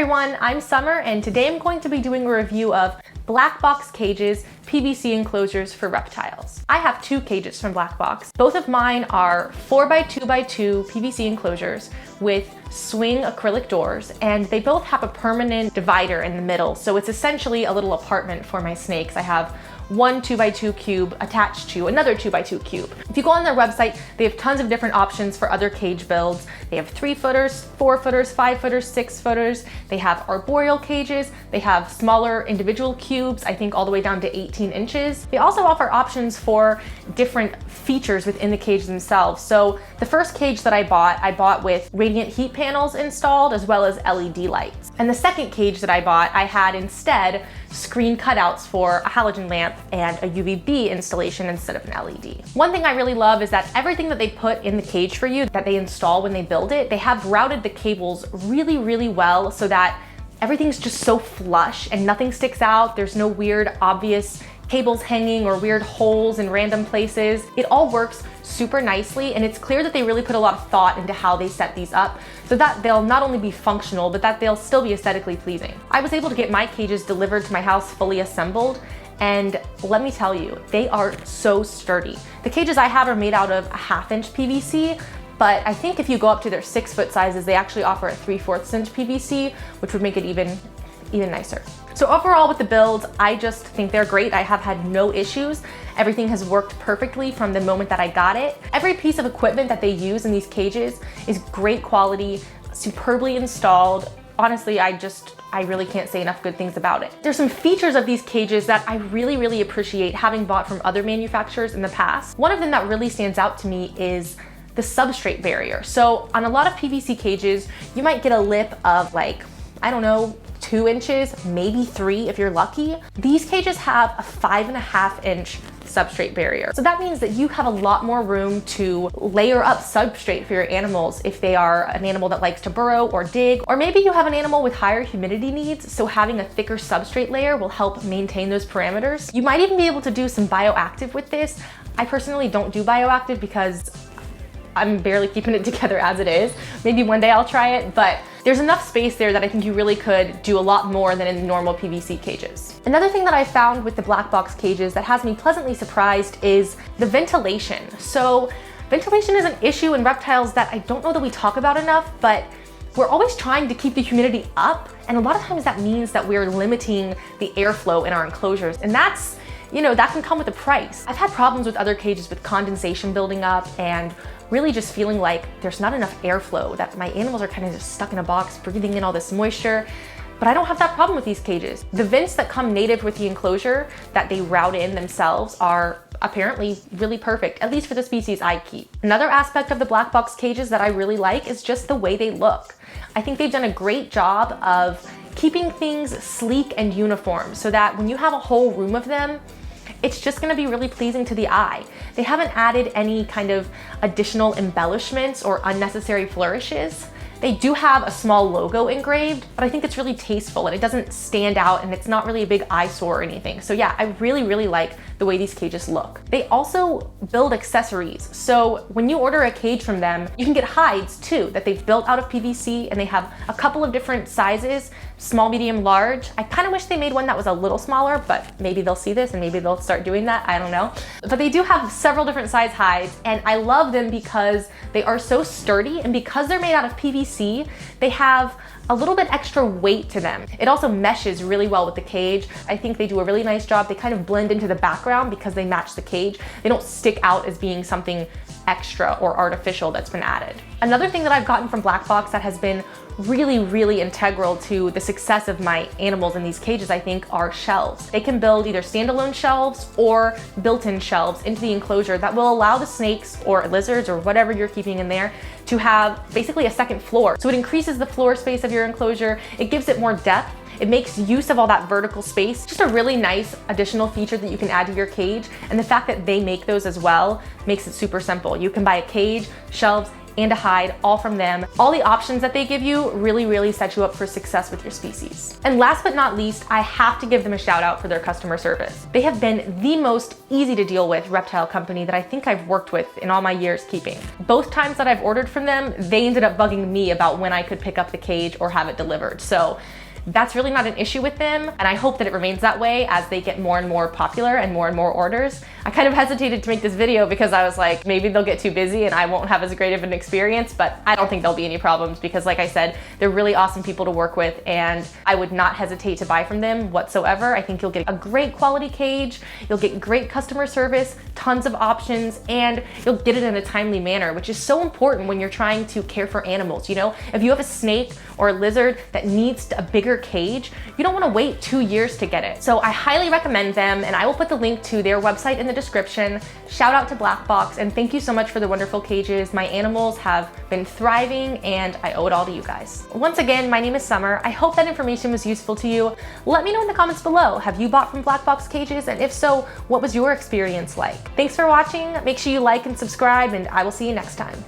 everyone, I'm Summer, and today I'm going to be doing a review of BlackBox Cages PVC enclosures for reptiles. I have two cages from BlackBox. Both of mine are 4x2x2 PVC enclosures with swing acrylic doors, and they both have a permanent divider in the middle, so it's essentially a little apartment for my snakes. I have one 2x2 cube attached to another 2x2 cube. If you go on their website, they have tons of different options for other cage builds. They have 3-footers, 4-footers, 5-footers, 6-footers. They have arboreal cages. They have smaller individual cubes, I think all the way down to 18 inches. They also offer options for different features within the cage themselves. So the first cage that I bought with radiant heat panels installed as well as LED lights. And the second cage that I bought, I had instead screen cutouts for a halogen lamp and a UVB installation instead of an LED. One thing I really love is that everything that they put in the cage for you, that they install when they build it, they have routed the cables really, really well so that everything's just so flush and nothing sticks out. There's no weird, obvious cables hanging or weird holes in random places. It all works super nicely, and it's clear that they really put a lot of thought into how they set these up so that they'll not only be functional, but that they'll still be aesthetically pleasing. I was able to get my cages delivered to my house fully assembled, and let me tell you, they are so sturdy. The cages I have are made out of a 1/2-inch PVC, but I think if you go up to their 6-foot sizes, they actually offer a 3/4 inch PVC, which would make it even nicer. So overall with the builds, I just think they're great. I have had no issues. Everything has worked perfectly from the moment that I got it. Every piece of equipment that they use in these cages is great quality, superbly installed. Honestly, I really can't say enough good things about it. There's some features of these cages that I really appreciate having bought from other manufacturers in the past. One of them that really stands out to me is the substrate barrier. So on a lot of PVC cages, you might get a lip of like, I don't know, 2 inches, maybe 3 if you're lucky. These cages have a 5.5-inch substrate barrier. So that means that you have a lot more room to layer up substrate for your animals if they are an animal that likes to burrow or dig, or maybe you have an animal with higher humidity needs, so having a thicker substrate layer will help maintain those parameters. You might even be able to do some bioactive with this. I personally don't do bioactive because I'm barely keeping it together as it is. Maybe one day I'll try it, but there's enough space there that I think you really could do a lot more than in normal PVC cages. Another thing that I found with the BlackBox cages that has me pleasantly surprised is the ventilation. So ventilation is an issue in reptiles that I don't know that we talk about enough, but we're always trying to keep the humidity up, and a lot of times that means that we're limiting the airflow in our enclosures, and that's, you know, that can come with a price. I've had problems with other cages with condensation building up and really just feeling like there's not enough airflow, that my animals are kind of just stuck in a box breathing in all this moisture. But I don't have that problem with these cages. The vents that come native with the enclosure that they route in themselves are apparently really perfect, at least for the species I keep. Another aspect of the BlackBox cages that I really like is just the way they look. I think they've done a great job of keeping things sleek and uniform so that when you have a whole room of them, it's just gonna be really pleasing to the eye. They haven't added any kind of additional embellishments or unnecessary flourishes. They do have a small logo engraved, but I think it's really tasteful and it doesn't stand out and it's not really a big eyesore or anything. So yeah, I really like the way these cages look. They also build accessories. So when you order a cage from them, you can get hides too that they've built out of PVC, and they have a couple of different sizes, small, medium, large. I kind of wish they made one that was a little smaller, but maybe they'll see this and maybe they'll start doing that, I don't know. But they do have several different size hides, and I love them because they are so sturdy, and because they're made out of PVC, they have a little bit extra weight to them. It also meshes really well with the cage. I think they do a really nice job. They kind of blend into the background because they match the cage. They don't stick out as being something extra or artificial that's been added. Another thing that I've gotten from BlackBox that has been really integral to the success of my animals in these cages, I think, are shelves. They can build either standalone shelves or built-in shelves into the enclosure that will allow the snakes or lizards or whatever you're keeping in there to have basically a second floor. So it increases the floor space of your enclosure, it gives it more depth, it makes use of all that vertical space. Just a really nice additional feature that you can add to your cage, and the fact that they make those as well makes it super simple. You can buy a cage, shelves, and a hide, all from them. All the options that they give you really set you up for success with your species. And last but not least, I have to give them a shout out for their customer service. They have been the most easy to deal with reptile company that I think I've worked with in all my years keeping. Both times that I've ordered from them, they ended up bugging me about when I could pick up the cage or have it delivered. So that's really not an issue with them, and I hope that it remains that way as they get more and more popular and more orders. I kind of hesitated to make this video because I was like, maybe they'll get too busy and I won't have as great of an experience, but I don't think there'll be any problems because, like I said, they're really awesome people to work with, and I would not hesitate to buy from them whatsoever. I think you'll get a great quality cage, you'll get great customer service, tons of options, and you'll get it in a timely manner, which is so important when you're trying to care for animals. You know, if you have a snake or a lizard that needs a bigger cage, you don't want to wait 2 years to get it. So I highly recommend them, and I will put the link to their website in the description. Shout out to BlackBox, and thank you so much for the wonderful cages. My animals have been thriving, and I owe it all to you guys. Once again, my name is Summer. I hope that information was useful to you. Let me know in the comments below. Have you bought from BlackBox Cages? And if so, what was your experience like? Thanks for watching. Make sure you like and subscribe, and I will see you next time.